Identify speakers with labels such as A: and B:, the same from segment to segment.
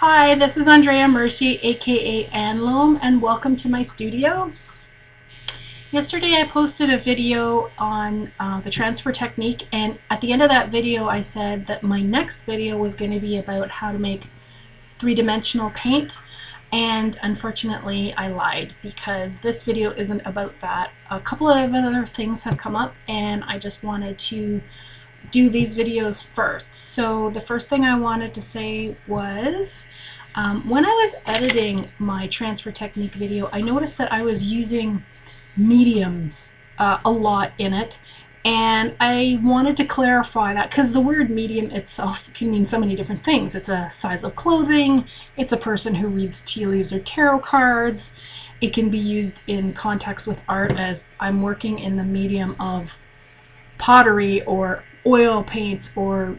A: Hi, this is Andrea Mercier, aka Anloam, and welcome to my studio. Yesterday I posted a video on the transfer technique, and at the end of that video I said that my next video was going to be about how to make three-dimensional paint, and unfortunately I lied because this video isn't about that. A couple of other things have come up and I just wanted to do these videos first. So the first thing I wanted to say was when I was editing my transfer technique video, I noticed that I was using mediums a lot in it, and I wanted to clarify that because the word medium itself can mean so many different things. It's a size of clothing, it's a person who reads tea leaves or tarot cards, it can be used in context with art as I'm working in the medium of pottery or oil paints or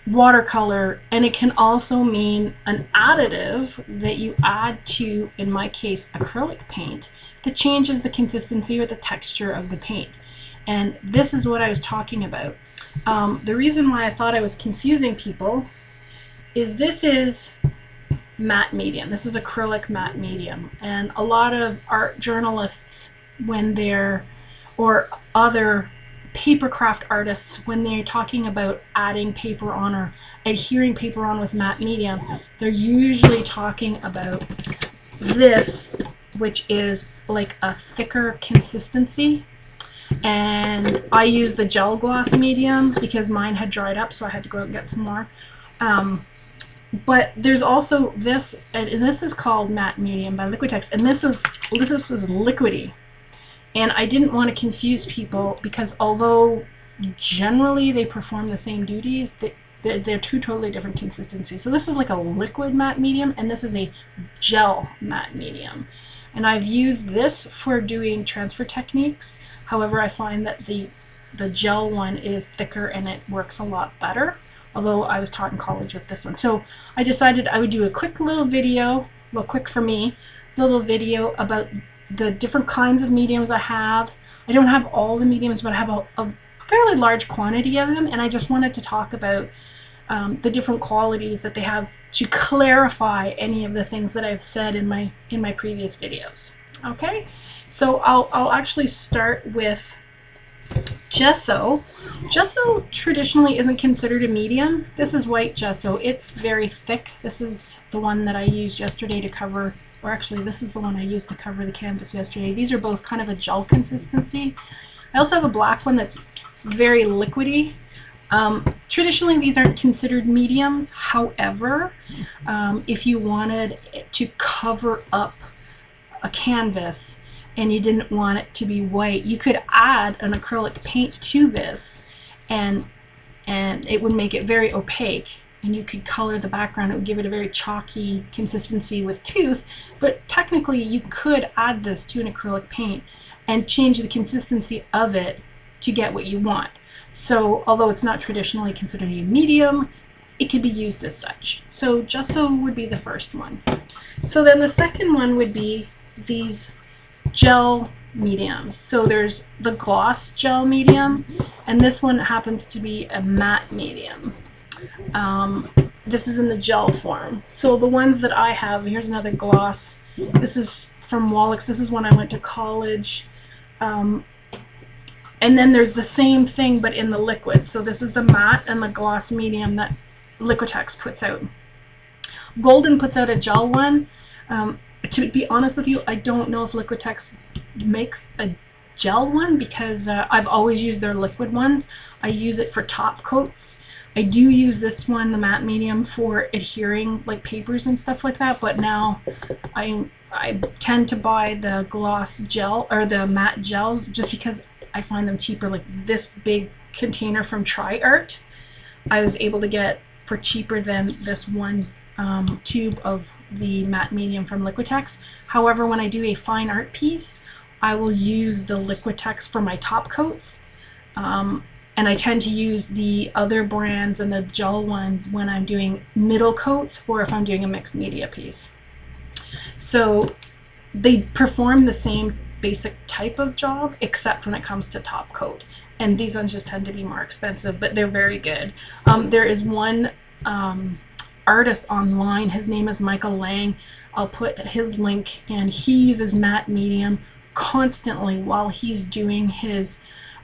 A: watercolor, and it can also mean an additive that you add to, in my case, acrylic paint that changes the consistency or the texture of the paint. And this is what I was talking about. The reason why I thought I was confusing people is this is matte medium. This is acrylic matte medium, and a lot of art journalists, when they're, or other paper craft artists, when they're talking about adding paper on or adhering paper on with matte medium, they're usually talking about this, which is like a thicker consistency. And I use the gel gloss medium because mine had dried up, so I had to go out and get some more. But there's also this, and this is called matte medium by Liquitex, and this was liquidy. And I didn't want to confuse people because although generally they perform the same duties, they're two totally different consistencies. So this is like a liquid matte medium, and this is a gel matte medium. And I've used this for doing transfer techniques. However, I find that the gel one is thicker and it works a lot better, although I was taught in college with this one. So I decided I would do a quick little video, well, quick for me, little video about the different kinds of mediums I have. I don't have all the mediums, but I have a fairly large quantity of them, and I just wanted to talk about the different qualities that they have to clarify any of the things that I've said in my previous videos. Okay, so I'll actually start with gesso. Gesso traditionally isn't considered a medium. This is white gesso. It's very thick. This is the one that I used yesterday to cover, or actually this is the one I used to cover the canvas yesterday. These are both kind of a gel consistency. I also have a black one that's very liquidy. Traditionally these aren't considered mediums. However, if you wanted to cover up a canvas and you didn't want it to be white, you could add an acrylic paint to this, and it would make it very opaque, and you could color the background. It would give it a very chalky consistency with tooth, but technically you could add this to an acrylic paint and change the consistency of it to get what you want. So although it's not traditionally considered a medium, it could be used as such. So gesso would be the first one. So then the second one would be these gel mediums. So there's the gloss gel medium, and this one happens to be a matte medium. This is in the gel form. So the ones that I have, here's another gloss. This is from Wallach's. This is when I went to college. And then there's the same thing but in the liquid. So this is the matte and the gloss medium that Liquitex puts out. Golden puts out a gel one. To be honest with you, I don't know if Liquitex makes a gel one because I've always used their liquid ones. I use it for top coats. I do use this one, the matte medium, for adhering like papers and stuff like that, but now I tend to buy the gloss gel or the matte gels just because I find them cheaper. Like this big container from TriArt I was able to get for cheaper than this one tube of the matte medium from Liquitex. However, when I do a fine art piece, I will use the Liquitex for my top coats, and I tend to use the other brands and the gel ones when I'm doing middle coats or if I'm doing a mixed media piece. So they perform the same basic type of job except when it comes to top coat, and these ones just tend to be more expensive, but they're very good. There is one artist online. His name is Michael Lang. I'll put his link, and he uses matte medium constantly while he's doing his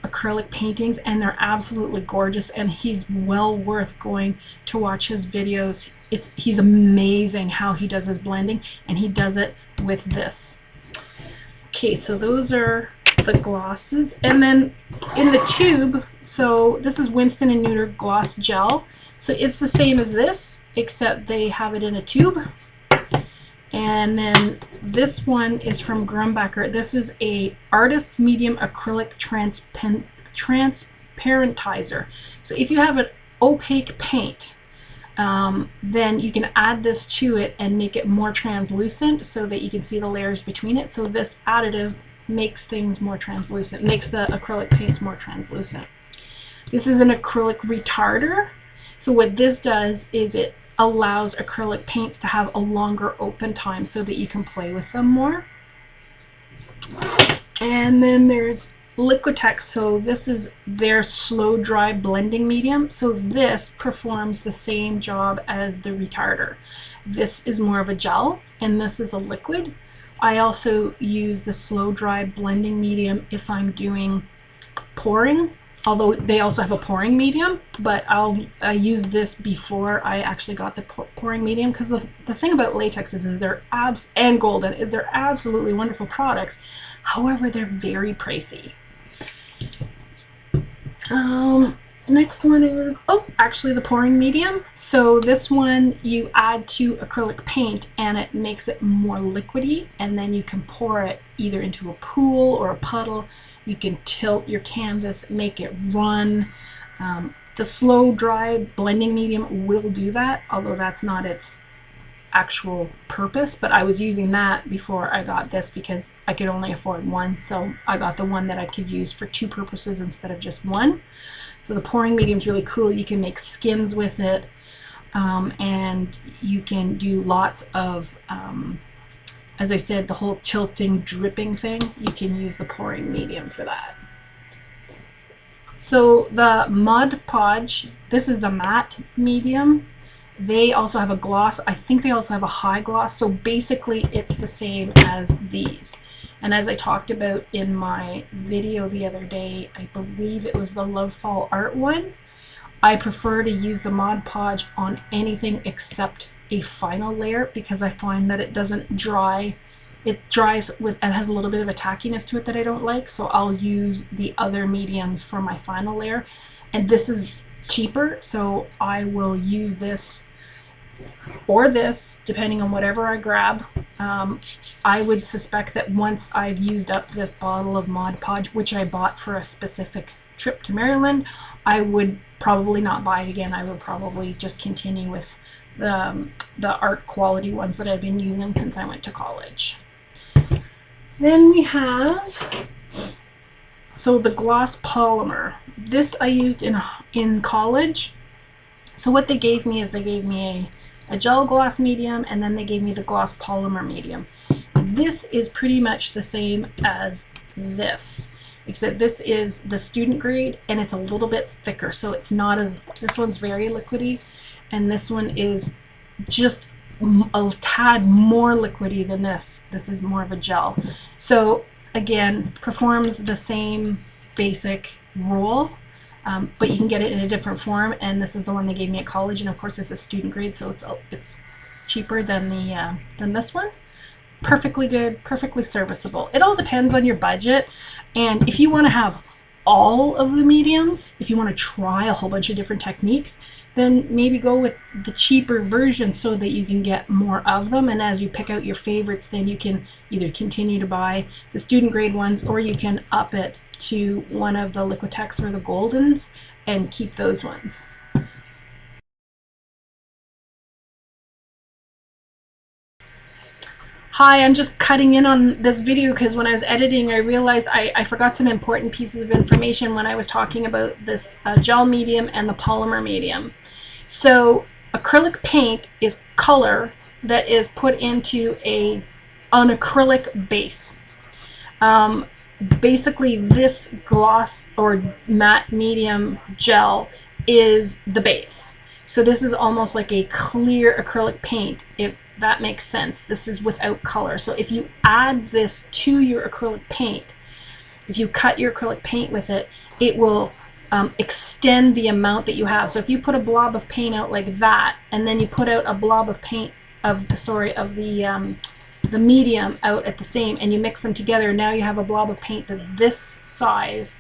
A: acrylic paintings, and they're absolutely gorgeous, and he's well worth going to watch his videos. He's amazing how he does his blending, and he does it with this. Okay, so those are the glosses, and then in the tube, so this is Winston & Newton gloss gel, so it's the same as this except they have it in a tube. And then this one is from Grumbacher. This is a Artist's Medium Acrylic Transparentizer. So if you have an opaque paint, then you can add this to it and make it more translucent so that you can see the layers between it. So this additive makes things more translucent, makes the acrylic paints more translucent. This is an acrylic retarder. So what this does is it allows acrylic paints to have a longer open time so that you can play with them more. And then there's Liquitex. So this is their slow dry blending medium. So this performs the same job as the retarder. This is more of a gel and this is a liquid. I also use the slow dry blending medium if I'm doing pouring, although they also have a pouring medium, but I use this before I actually got the pouring medium, because the thing about latex is they're and golden is they're absolutely wonderful products. However, they're very pricey. Next one is, actually the pouring medium. So this one you add to acrylic paint and it makes it more liquidy, and then you can pour it either into a pool or a puddle. You can tilt your canvas, make it run. The slow dry blending medium will do that, although that's not its actual purpose, but I was using that before I got this because I could only afford one, so I got the one that I could use for two purposes instead of just one. So the pouring medium is really cool. You can make skins with it, and you can do lots of, as I said, the whole tilting, dripping thing. You can use the pouring medium for that. So the Podge, this is the matte medium. They also have a gloss. I think they also have a high gloss. So basically it's the same as these. And as I talked about in my video the other day, I believe it was the Love Fall Art one, I prefer to use the Mod Podge on anything except a final layer because I find that it doesn't dry. It dries with, and has a little bit of a tackiness to it that I don't like, so I'll use the other mediums for my final layer. And this is cheaper, so I will use this or this, depending on whatever I grab. I would suspect that once I've used up this bottle of Mod Podge, which I bought for a specific trip to Maryland, I would probably not buy it again. I would probably just continue with the art quality ones that I've been using since I went to college. Then we have, so the gloss polymer. This I used in college. So what they gave me is they gave me a gel gloss medium, and then they gave me the gloss polymer medium. This is pretty much the same as this, except this is the student grade and it's a little bit thicker, so it's not as, this one's very liquidy and this one is just a tad more liquidy than this. This is more of a gel. So again, performs the same basic role, but you can get it in a different form, and this is the one they gave me at college, and of course it's a student grade, so it's cheaper than this one. Perfectly good, perfectly serviceable. It all depends on your budget, and if you want to have all of the mediums, if you want to try a whole bunch of different techniques, then maybe go with the cheaper version so that you can get more of them, and as you pick out your favorites, then you can either continue to buy the student grade ones, or you can up it to one of the Liquitex or the Goldens and keep those ones. Hi, I'm just cutting in on this video because when I was editing I realized I forgot some important pieces of information when I was talking about this gel medium and the polymer medium. So acrylic paint is color that is put into an acrylic base. Basically this gloss or matte medium gel is the base. So this is almost like a clear acrylic paint, if that makes sense. This is without color. So if you add this to your acrylic paint, if you cut your acrylic paint with it, it will extend the amount that you have. So if you put a blob of paint out like that, and then you put out a blob of paint of the medium out at the same, and you mix them together, now you have a blob of paint that's this size.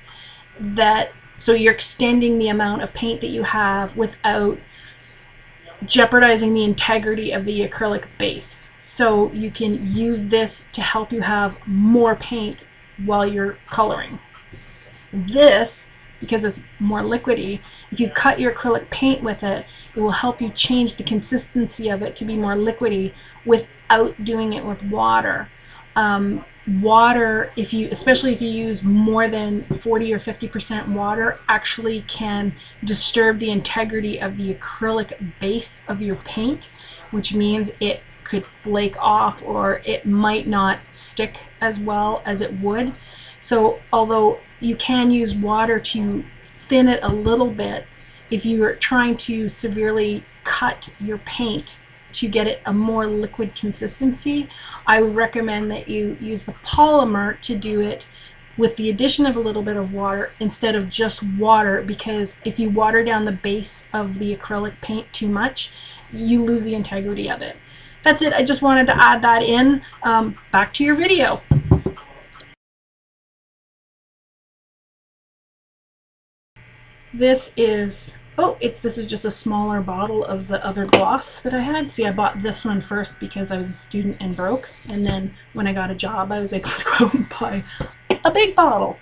A: So you're extending the amount of paint that you have without jeopardizing the integrity of the acrylic base. So you can use this to help you have more paint while you're coloring. This, because it's more liquidy, if you cut your acrylic paint with it, it will help you change the consistency of it to be more liquidy without doing it with water. Water, especially if you use more than 40 or 50% water, actually can disturb the integrity of the acrylic base of your paint, which means it could flake off or it might not stick as well as it would. So although you can use water to thin it a little bit, if you are trying to severely cut your paint to get it a more liquid consistency, I would recommend that you use the polymer to do it with the addition of a little bit of water instead of just water, because if you water down the base of the acrylic paint too much, you lose the integrity of it. That's it. I just wanted to add that in. Back to your video. This is this is just a smaller bottle of the other gloss that I had. See, I bought this one first because I was a student and broke, and then when I got a job I was able to go and buy a big bottle.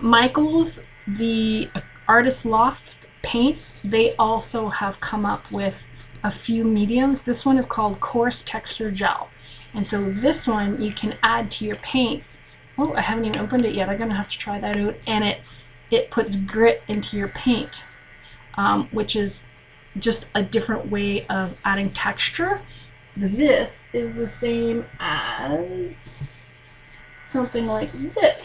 A: Michael's, the Artist Loft paints, they also have come up with a few mediums. This one is called Coarse Texture Gel, and so this one you can add to your paints. Oh, I haven't even opened it yet. I'm gonna have to try that out. And it puts grit into your paint, which is just a different way of adding texture. This is the same as something like this.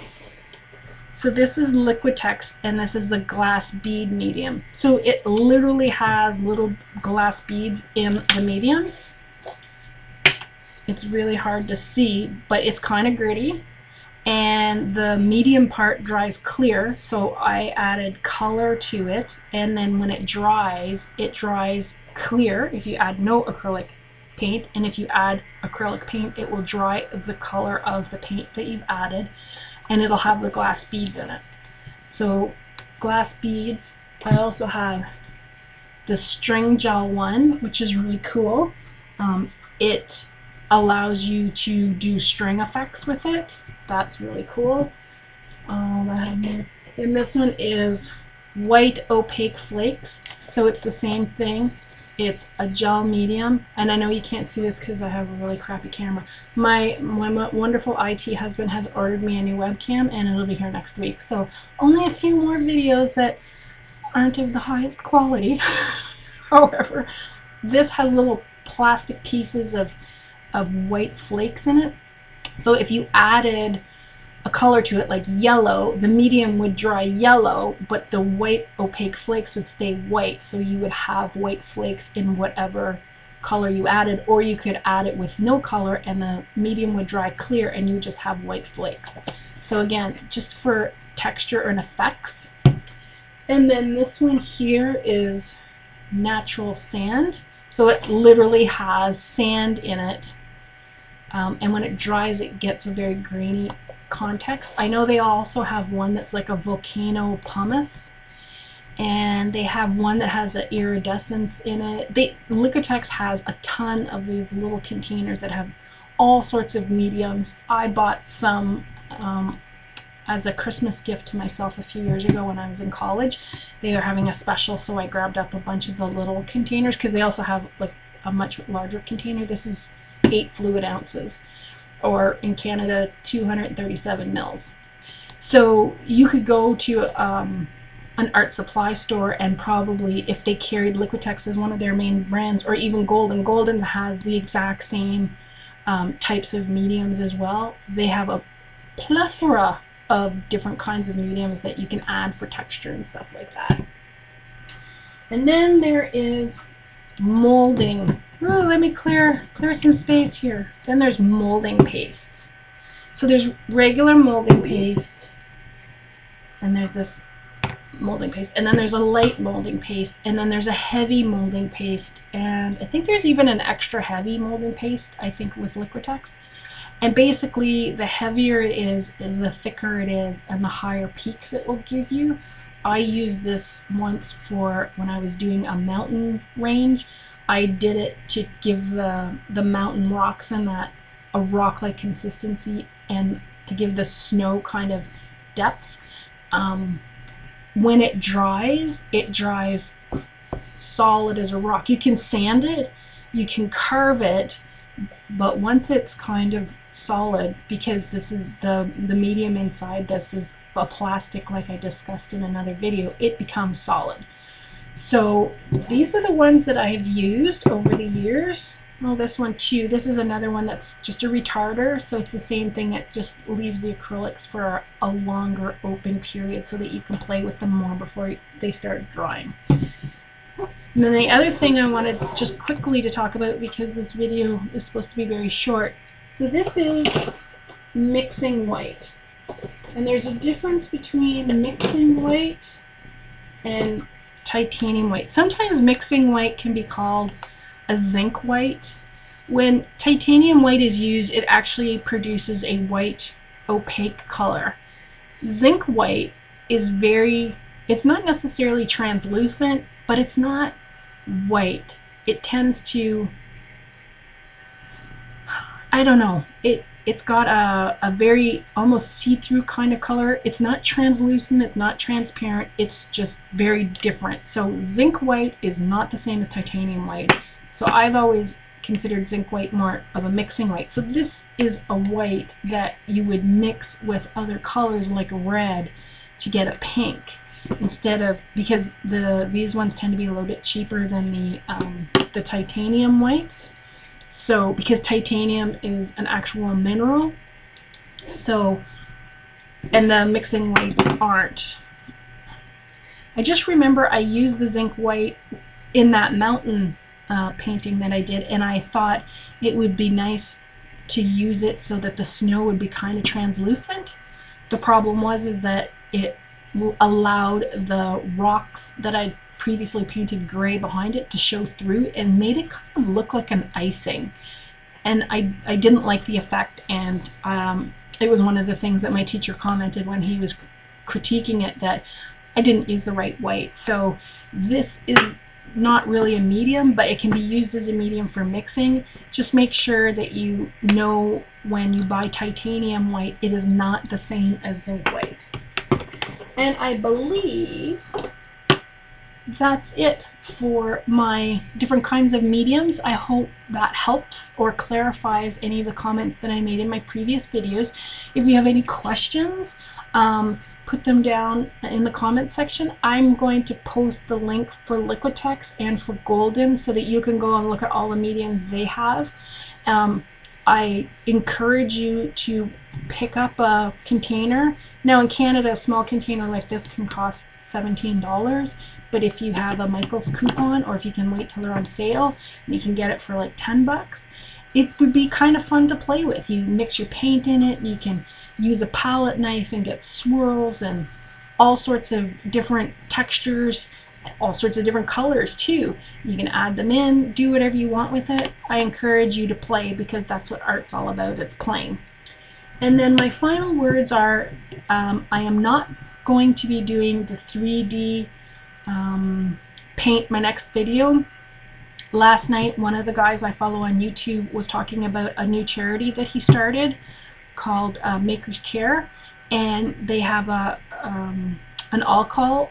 A: So this is Liquitex, and this is the glass bead medium. So it literally has little glass beads in the medium. It's really hard to see, but it's kind of gritty. And the medium part dries clear, so I added color to it, and then when it dries clear if you add no acrylic paint, and if you add acrylic paint it will dry the color of the paint that you've added, and it'll have the glass beads in it. So glass beads. I also have the string gel one, which is really cool. It allows you to do string effects with it. That's really cool. And this one is white opaque flakes. So it's the same thing. It's a gel medium, and I know you can't see this because I have a really crappy camera. My wonderful IT husband has ordered me a new webcam, and it'll be here next week. So only a few more videos that aren't of the highest quality. However, this has little plastic pieces of white flakes in it. So if you added a color to it, like yellow, the medium would dry yellow, but the white opaque flakes would stay white. So you would have white flakes in whatever color you added, or you could add it with no color and the medium would dry clear and you would just have white flakes. So again, just for texture and effects. And then this one here is natural sand. So it literally has sand in it. And when it dries it gets a very grainy context. I know they also have one that's like a volcano pumice, and they have one that has an iridescence in it. Liquitex has a ton of these little containers that have all sorts of mediums. I bought some as a Christmas gift to myself a few years ago when I was in college. They are having a special, so I grabbed up a bunch of the little containers because they also have like a much larger container. This is 8 fluid ounces, or in Canada 237 mils. So you could go to an art supply store, and probably if they carried Liquitex as one of their main brands, or even Golden has the exact same types of mediums as well. They have a plethora of different kinds of mediums that you can add for texture and stuff like that. And then there is molding. Ooh, let me clear some space here. Then there's molding pastes. So there's regular molding paste, and there's this molding paste, and then there's a light molding paste, and then there's a heavy molding paste, and I think there's even an extra heavy molding paste, I think, with Liquitex. And basically, the heavier it is, and the thicker it is, and the higher peaks it will give you. I used this once for when I was doing a mountain range. I did it to give the mountain rocks and that a rock-like consistency, and to give the snow kind of depth. When it dries solid as a rock. You can sand it, you can carve it, but once it's kind of solid, because this is the medium inside, this is a plastic like I discussed in another video, it becomes solid. So these are the ones that I've used over the years. Well, this one too, this is another one that's just a retarder, so it's the same thing, it just leaves the acrylics for a longer open period so that you can play with them more before they start drying. And then the other thing I wanted just quickly to talk about, because this video is supposed to be very short, so this is mixing white. And there's a difference between mixing white and titanium white. Sometimes mixing white can be called a zinc white. When titanium white is used, it actually produces a white opaque color. Zinc white is it's not necessarily translucent, but it's not white. It tends to, I don't know, it's got a very almost see-through kind of color. It's not translucent, it's not transparent, it's just very different. So zinc white is not the same as titanium white. So I've always considered zinc white more of a mixing white. So this is a white that you would mix with other colors like red to get a pink, instead of, because these ones tend to be a little bit cheaper than the titanium whites. So because titanium is an actual mineral, so, and the mixing whites aren't. I just remember I used the zinc white in that mountain painting that I did, and I thought it would be nice to use it so that the snow would be kind of translucent. The problem was is that it allowed the rocks that I previously painted gray behind it to show through and made it kind of look like an icing, and I didn't like the effect. And it was one of the things that my teacher commented when he was critiquing it, that I didn't use the right white. So this is not really a medium, but it can be used as a medium for mixing. Just make sure that you know when you buy titanium white, it is not the same as zinc white. And I believe that's it for my different kinds of mediums. I hope that helps or clarifies any of the comments that I made in my previous videos. If you have any questions, put them down in the comment section. I'm going to post the link for Liquitex and for Golden so that you can go and look at all the mediums they have. I encourage you to pick up a container. Now in Canada, a small container like this can cost $17, but if you have a Michael's coupon, or if you can wait till they're on sale, you can get it for like 10 bucks. It would be kind of fun to play with. You mix your paint in it, you can use a palette knife and get swirls and all sorts of different textures, all sorts of different colors too. You can add them in, do whatever you want with it. I encourage you to play, because that's what art's all about, it's playing. And then my final words are, I am not going to be doing the 3D paint my next video. Last night, one of the guys I follow on YouTube was talking about a new charity that he started called Makers Care, and they have an all-call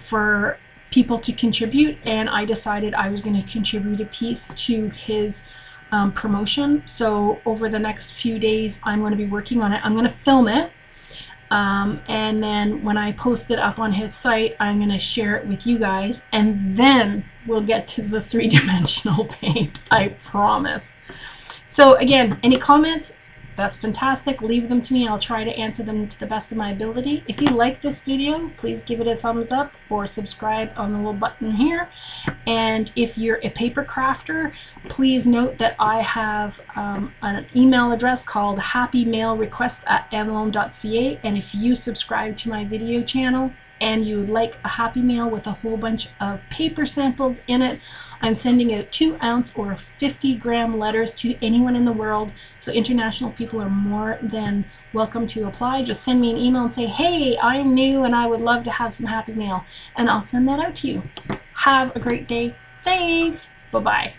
A: for people to contribute, and I decided I was going to contribute a piece to his promotion. So over the next few days I'm going to be working on it. I'm going to film it, and then when I post it up on his site, I'm going to share it with you guys, and then we'll get to the three-dimensional paint, I promise. So again, any comments? that's fantastic. Leave them to me. I'll try to answer them to the best of my ability. If you like this video, please give it a thumbs up or subscribe on the little button here. And if you're a paper crafter, please note that I have an email address called happymailrequests@anloam.ca, and if you subscribe to my video channel and you would like a happy mail with a whole bunch of paper samples in it, I'm sending out 2-ounce or 50-gram letters to anyone in the world, so international people are more than welcome to apply. Just send me an email and say, hey, I'm new and I would love to have some happy mail, and I'll send that out to you. Have a great day. Thanks. Bye-bye.